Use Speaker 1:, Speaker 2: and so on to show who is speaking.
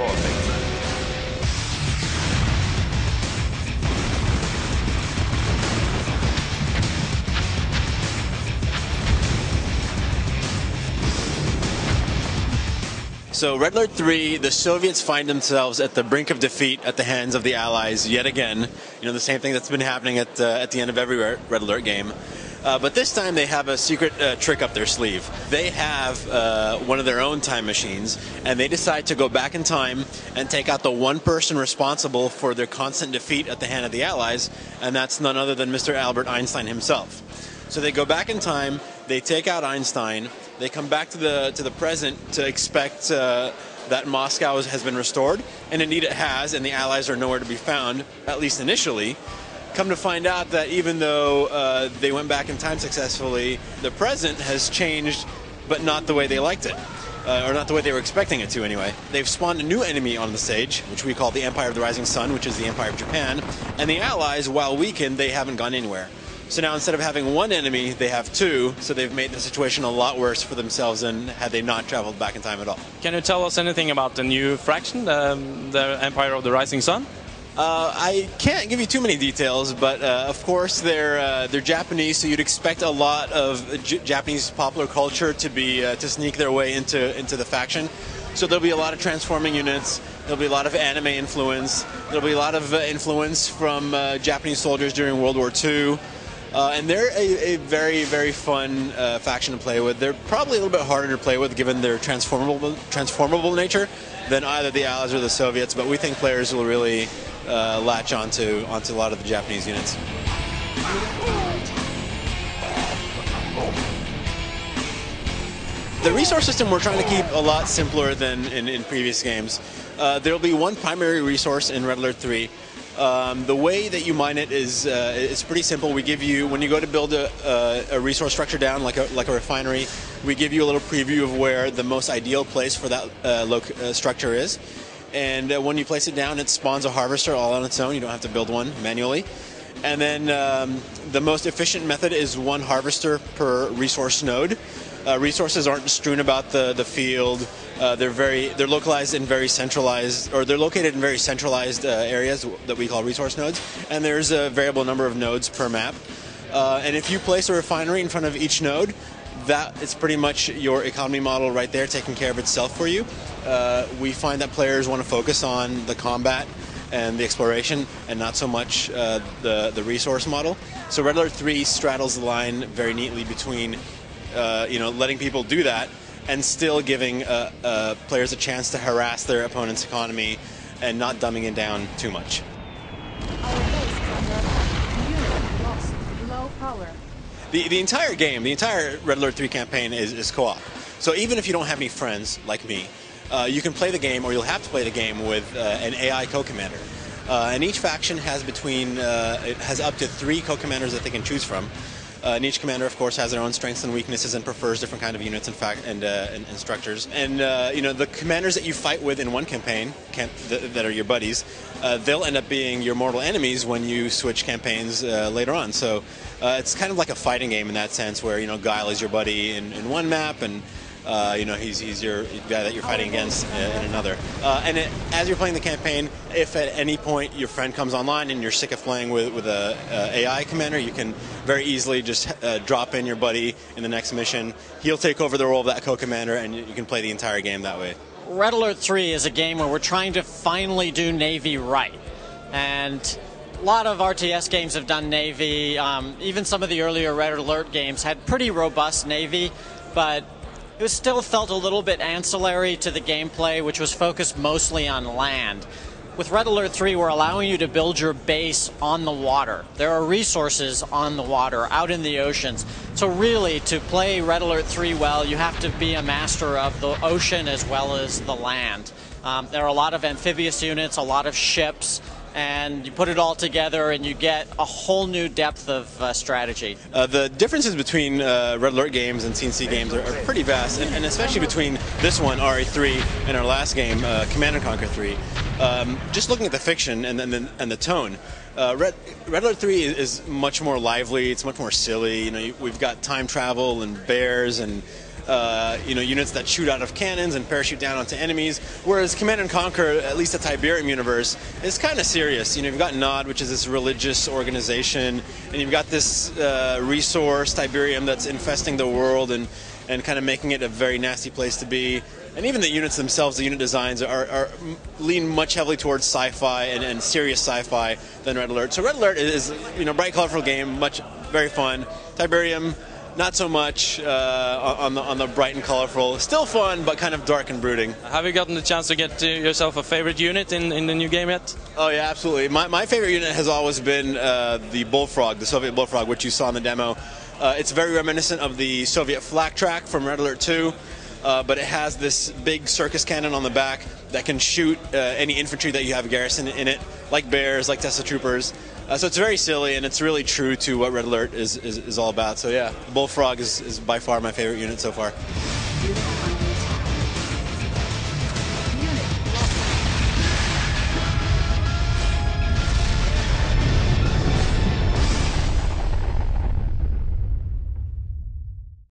Speaker 1: reporting.
Speaker 2: So Red Alert 3, the Soviets find themselves at the brink of defeat at the hands of the Allies yet again. You know, the same thing that's been happening at the end of every Red Alert game. But this time they have a secret trick up their sleeve. They have one of their own time machines, and they decide to go back in time and take out the one person responsible for their constant defeat at the hand of the Allies, and that's none other than Mr. Albert Einstein himself. So they go back in time, they take out Einstein, they come back to the present to expect that Moscow has been restored, and indeed it has, and the Allies are nowhere to be found, at least initially. Come to find out that even though they went back in time successfully, the present has changed, but not the way they liked it. Or not the way they were expecting it to, anyway. They've spawned a new enemy on the stage, which we call the Empire of the Rising Sun, which is the Empire of Japan. And the Allies, while weakened, they haven't gone anywhere. So now instead of having one enemy, they have two, so they've made the situation a lot worse for themselves than had they not traveled back in time at all.
Speaker 3: Can you tell us anything about the new faction, the Empire of the Rising Sun?
Speaker 2: I can't give you too many details, but of course they're Japanese, so you'd expect a lot of Japanese popular culture to sneak their way into the faction. So there'll be a lot of transforming units. There'll be a lot of anime influence. There'll be a lot of influence from Japanese soldiers during World War II. And they're a very, very fun faction to play with. They're probably a little bit harder to play with given their transformable nature than either the Allies or the Soviets, but we think players will really latch onto a lot of the Japanese units. The resource system we're trying to keep a lot simpler than in previous games. There'll be one primary resource in Red Alert 3. The way that you mine it is pretty simple. We give you, when you go to build a resource structure down, like a refinery, we give you a little preview of where the most ideal place for that structure is. And when you place it down, it spawns a harvester all on its own. You don't have to build one manually. And then the most efficient method is one harvester per resource node. Resources aren't strewn about the field. They're localized in very centralized, or they're located in very centralized areas that we call resource nodes. And there's a variable number of nodes per map. And if you place a refinery in front of each node, that is pretty much your economy model right there, taking care of itself for you. We find that players want to focus on the combat and the exploration, and not so much the resource model. So Red Alert 3 straddles the line very neatly between letting people do that and still giving players a chance to harass their opponent's economy and not dumbing it down too much.
Speaker 4: Our base unit lost low power.
Speaker 2: The entire game, the entire Red Alert 3 campaign is co-op. So even if you don't have any friends like me, you can play the game, or you'll have to play the game with an AI co-commander. And each faction has has up to 3 co-commanders that they can choose from. And each commander, of course, has their own strengths and weaknesses and prefers different kind of units and structures. And the commanders that you fight with in one campaign, that are your buddies, they'll end up being your mortal enemies when you switch campaigns later on. So it's kind of like a fighting game in that sense, where Guile is your buddy in one map, and he's your guy that you're fighting against in another. As you're playing the campaign, if at any point your friend comes online and you're sick of playing with a AI commander, you can very easily just drop in your buddy in the next mission. He'll take over the role of that co-commander, and you can play the entire game that way.
Speaker 5: Red Alert 3 is a game where we're trying to finally do Navy right. And a lot of RTS games have done Navy. Even some of the earlier Red Alert games had pretty robust Navy, but it still felt a little bit ancillary to the gameplay, which was focused mostly on land. With Red Alert 3, we're allowing you to build your base on the water. There are resources on the water, out in the oceans. So really, to play Red Alert 3 well, you have to be a master of the ocean as well as the land. There are a lot of amphibious units, a lot of ships, and you put it all together and you get a whole new depth of strategy.
Speaker 2: The differences between Red Alert games and CNC games are pretty vast, and especially between this one, RA3, and our last game, Command & Conquer 3. Just looking at the fiction and the tone, Red Alert 3 is much more lively. It's much more silly. We've got time travel and bears and units that shoot out of cannons and parachute down onto enemies. Whereas Command and Conquer, at least the Tiberium universe, is kind of serious. You've got Nod, which is this religious organization, and you've got this resource, Tiberium, that's infesting the world and kind of making it a very nasty place to be. And even the units themselves, the unit designs, are lean much heavily towards sci-fi and serious sci-fi than Red Alert. So Red Alert is bright, colorful game, very fun. Tiberium, not so much on the bright and colorful. Still fun, but kind of dark and brooding.
Speaker 3: Have you gotten the chance to get yourself a favorite unit in the new game yet?
Speaker 2: Oh yeah, absolutely. My favorite unit has always been the Bullfrog, the Soviet Bullfrog, which you saw in the demo. It's very reminiscent of the Soviet flak track from Red Alert 2. But it has this big circus cannon on the back that can shoot any infantry that you have garrisoned in it, like bears, like Tesla troopers. So it's very silly, and it's really true to what Red Alert is all about. So yeah, Bullfrog is by far my favorite unit so far.